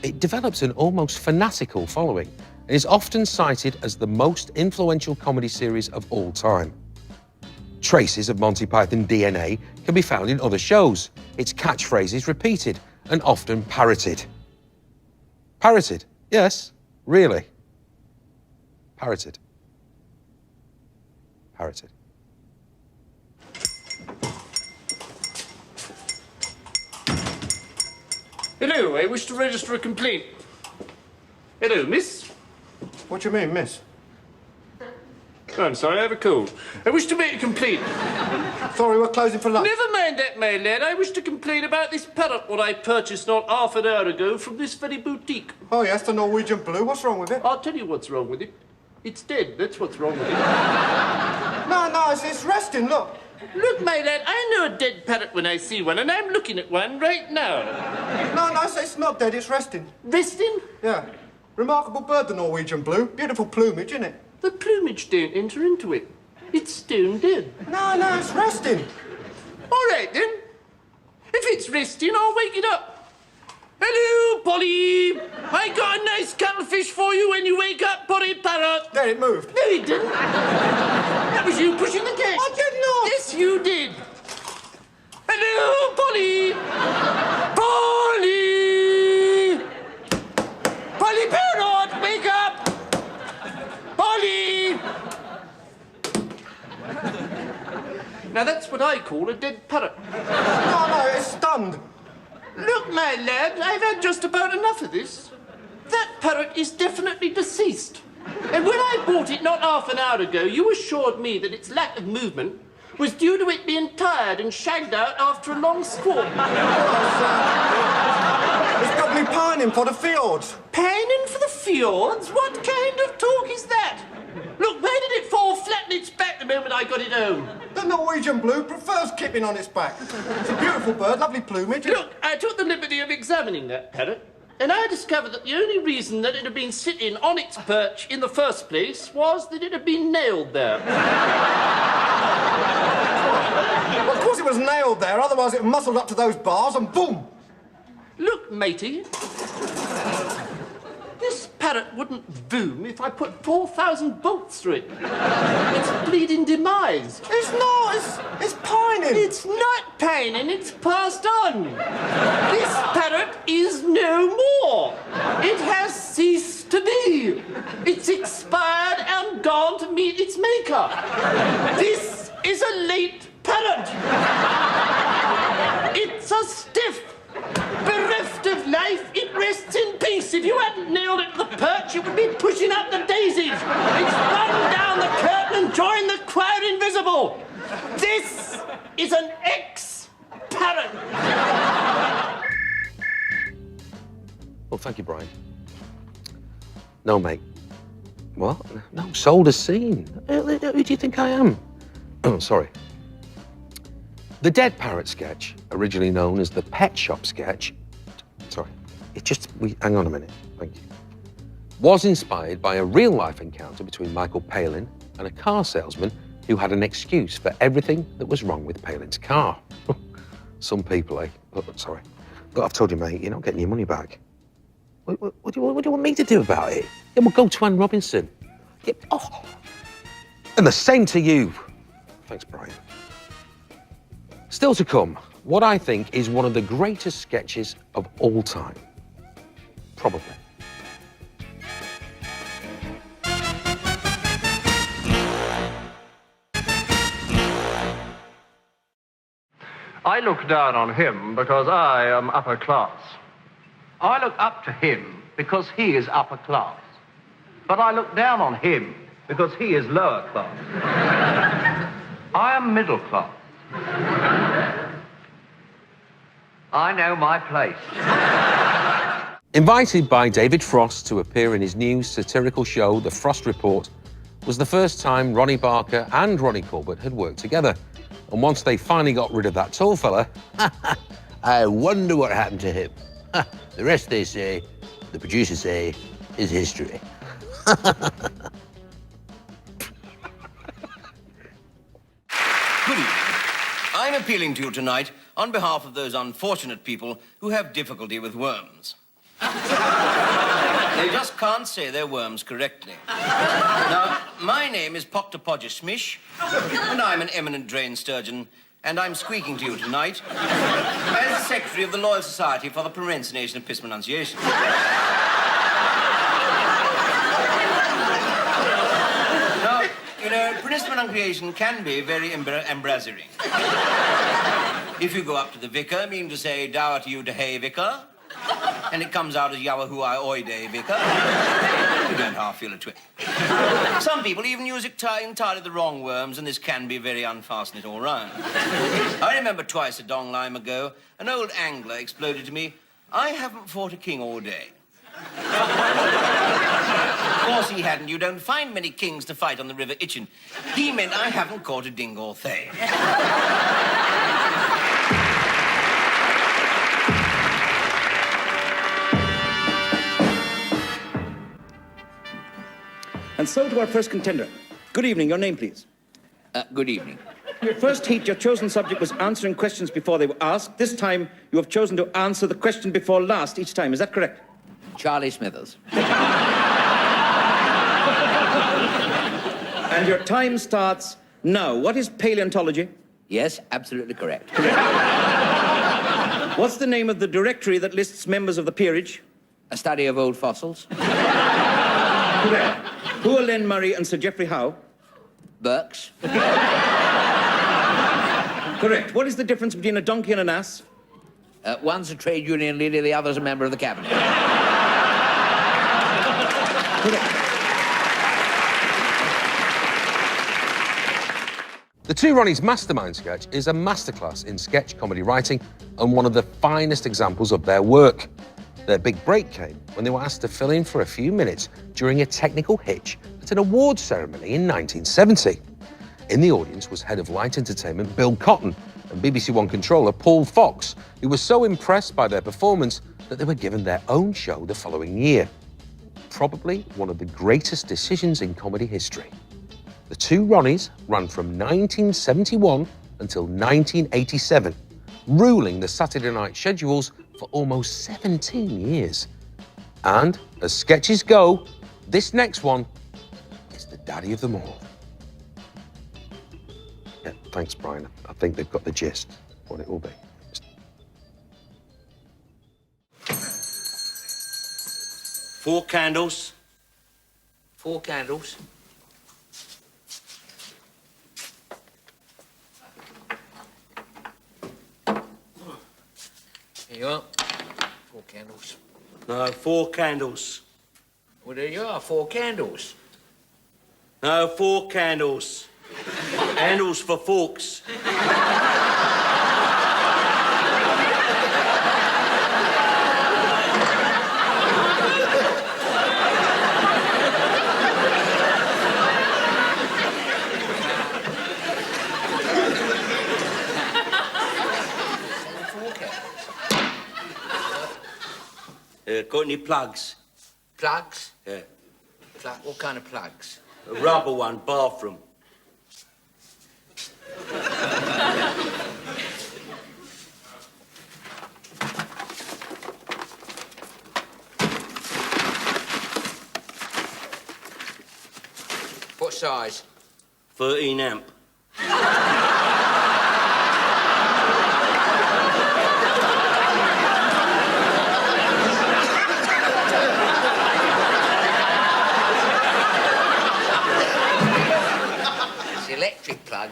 It developed an almost fanatical following and is often cited as the most influential comedy series of all time. Traces of Monty Python DNA can be found in other shows, its catchphrases repeated and often parroted. Parroted? Yes, really. Parroted. Parroted. Hello, I wish to register a complaint. Hello, miss. What do you mean, miss? Oh, I'm sorry, I have a cold. I wish to make a complaint. Sorry, we're closing for lunch. Never mind that, my lad. I wish to complain about this parrot what I purchased not half an hour ago from this very boutique. Oh, yes, the Norwegian blue. What's wrong with it? I'll tell you what's wrong with it. It's dead. That's what's wrong with it. No, it's resting, look. Look, my lad, I know a dead parrot when I see one, and I'm looking at one right now. No, it's not dead, it's resting. Resting? Yeah. Remarkable bird, the Norwegian blue. Beautiful plumage, isn't it? The plumage don't enter into it. It's stone dead. No, it's resting. All right, then. If it's resting, I'll wake it up. Hello, Polly. I got a nice cuttlefish for you when you wake up, Polly Parrot. There, it moved. No, it didn't. That was you pushing the gate. I did not. Yes, you did. Hello, Polly. Polly. Polly Parrot, wake up. Polly. Now, that's what I call a dead parrot. No, it's stunned. Look, my lad, I've had just about enough of this. That parrot is definitely deceased. And when I bought it not half an hour ago, you assured me that its lack of movement was due to it being tired and shagged out after a long squawk. It's probably pining for the fjords. Pining for the fjords? What kind of talk is that? Look, where did it fall flat on its back the moment I got it home? The Norwegian blue prefers kipping on its back. It's a beautiful bird, lovely plumage. Look, I took the liberty of examining that parrot, and I discovered that the only reason that it had been sitting on its perch in the first place was that it had been nailed there. Well, of course it was nailed there, otherwise it muscled up to those bars and boom! Look, matey. This parrot wouldn't boom if I put 4,000 bolts through it. It's bleeding demise. It's not, it's pining. It's not pining, it's passed on. This parrot is no more. It has ceased to be. It's expired and gone to meet its maker. This is a late parrot. It's a stiff. Bereft of life, it rests in peace. If you hadn't nailed it to the perch, it would be pushing up the daisies. It's run down the curtain and joined the choir invisible. This is an ex-parrot. Well, thank you, Brian. No, mate. What? No, sold a scene. Who do you think I am? Oh, sorry. The Dead Parrot sketch, originally known as the Pet Shop sketch, hang on a minute, thank you, was inspired by a real-life encounter between Michael Palin and a car salesman who had an excuse for everything that was wrong with Palin's car. Some people, sorry. Look, I've told you, mate, you're not getting your money back. What do you want me to do about it? Yeah, well, go to Anne Robinson. Yeah, and the same to you. Thanks, Brian. Still to come, what I think is one of the greatest sketches of all time. Probably. I look down on him because I am upper class. I look up to him because he is upper class. But I look down on him because he is lower class. I am middle class. I know my place. Invited by David Frost to appear in his new satirical show, The Frost Report, was the first time Ronnie Barker and Ronnie Corbett had worked together. And once they finally got rid of that tall fella, I wonder what happened to him. The rest, they say, the producers say, is history. Good evening. I'm appealing to you tonight on behalf of those unfortunate people who have difficulty with worms. They just can't say their worms correctly. Now, my name is Poktapodger Smish, and I'm an eminent drain sturgeon, and I'm squeaking to you tonight as the Secretary of the Loyal Society for the Pronunciation of Piss Pronunciation. Now, you know, pronunciation can be very embarrassing. If you go up to the vicar, meaning to say, dower to you to hey, vicar, and it comes out as Yawahui Oide, vicar, you don't half feel a twit. Some people even use entirely the wrong worms, and this can be very unfastenate all round. I remember twice a dong lime ago, an old angler exploded to me, I haven't fought a king all day. course he hadn't. You don't find many kings to fight on the River Itchen. He meant I haven't caught a ding or thing. And so to our first contender. Good evening. Your name, please. Good evening. In your first heat, your chosen subject was answering questions before they were asked. This time, you have chosen to answer the question before last each time. Is that correct? Charlie Smithers. And your time starts now. What is paleontology? Yes, absolutely correct. What's the name of the directory that lists members of the peerage? A study of old fossils. Correct. Who are Len Murray and Sir Geoffrey Howe? Burks. Correct. What is the difference between a donkey and an ass? One's a trade union leader, the other's a member of the cabinet. Correct. The Two Ronnies Mastermind sketch is a masterclass in sketch comedy writing and one of the finest examples of their work. Their big break came when they were asked to fill in for a few minutes during a technical hitch at an awards ceremony in 1970. In the audience was head of light entertainment Bill Cotton and BBC One controller Paul Fox, who were so impressed by their performance that they were given their own show the following year. Probably one of the greatest decisions in comedy history. The Two Ronnies ran from 1971 until 1987, ruling the Saturday night schedules for almost 17 years. And as sketches go, this next one is the daddy of them all. Yeah, thanks, Brian. I think they've got the gist of what it will be. Four candles. Four candles. Here you are. Four candles. No, four candles. Well, there you are. Four candles. No, four candles. Handles for forks. Got any plugs? Plugs? Yeah. What kind of plugs? A rubber one, bathroom. What size? 13 amp.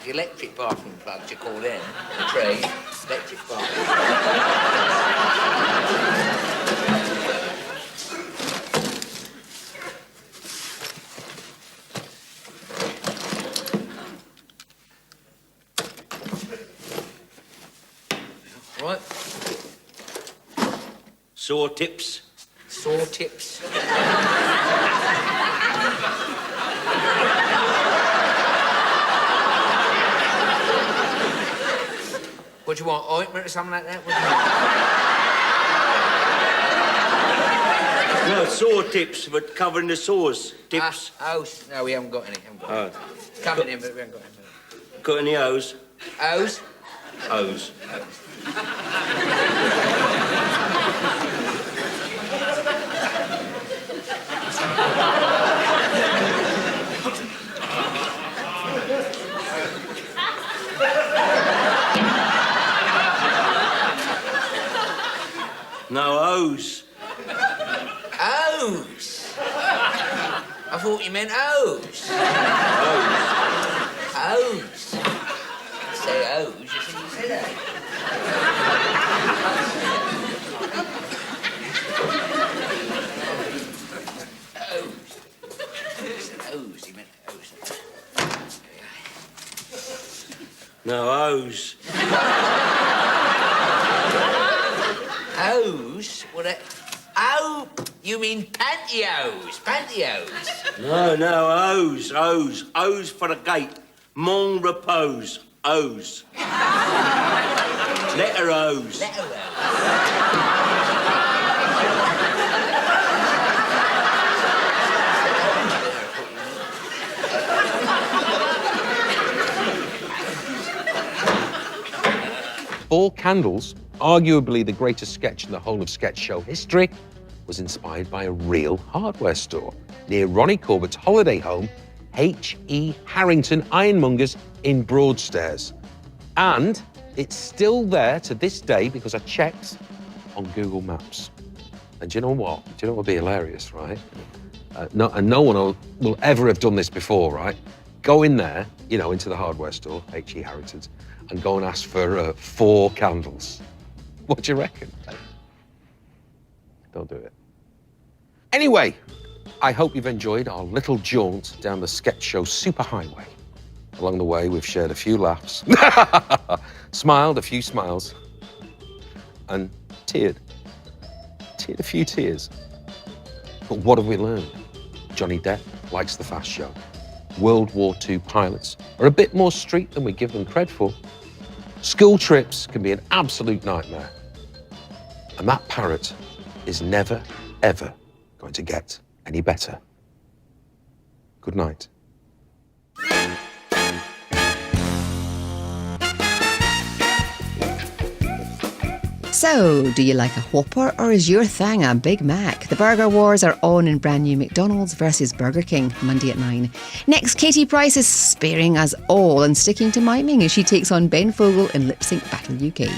Electric bathroom plugs, you call them. Trade, electric bathroom. Right. Saw tips. Saw tips. What do you want, ointment or something like that? No, saw tips, but covering the saws. Tips. No, we haven't got any. Coming in, but we haven't got any. Got any O's? O's? O's. No O's. O's? I thought you meant O's. O's. You say O's, you said O's. O's, you meant O's. No O's. O's? What a... Oh! You mean pantyhose, pantyhose. No, O's. O's for a gate. Mon repose. O's. Letter O's. Letter O. Four Candles, arguably the greatest sketch in the whole of sketch show history, was inspired by a real hardware store near Ronnie Corbett's holiday home, H.E. Harrington Ironmongers in Broadstairs. And it's still there to this day because I checked on Google Maps. And do you know what? Do you know what would be hilarious, right? No one will ever have done this before, right? Go in there, you know, into the hardware store, H.E. Harrington's, and go and ask for 4 candles. What do you reckon? Don't do it. Anyway, I hope you've enjoyed our little jaunt down the sketch show superhighway. Along the way, we've shared a few laughs, smiled a few smiles, and teared a few tears. But what have we learned? Johnny Depp likes the fast show. World War II pilots are a bit more street than we give them cred for. School trips can be an absolute nightmare. And that parrot is never, ever going to get any better. Good night. So, do you like a Whopper or is your thing a Big Mac? The burger wars are on in brand new McDonald's versus Burger King, Monday at 9. Next, Katie Price is sparing us all and sticking to miming as she takes on Ben Fogle in Lip Sync Battle UK.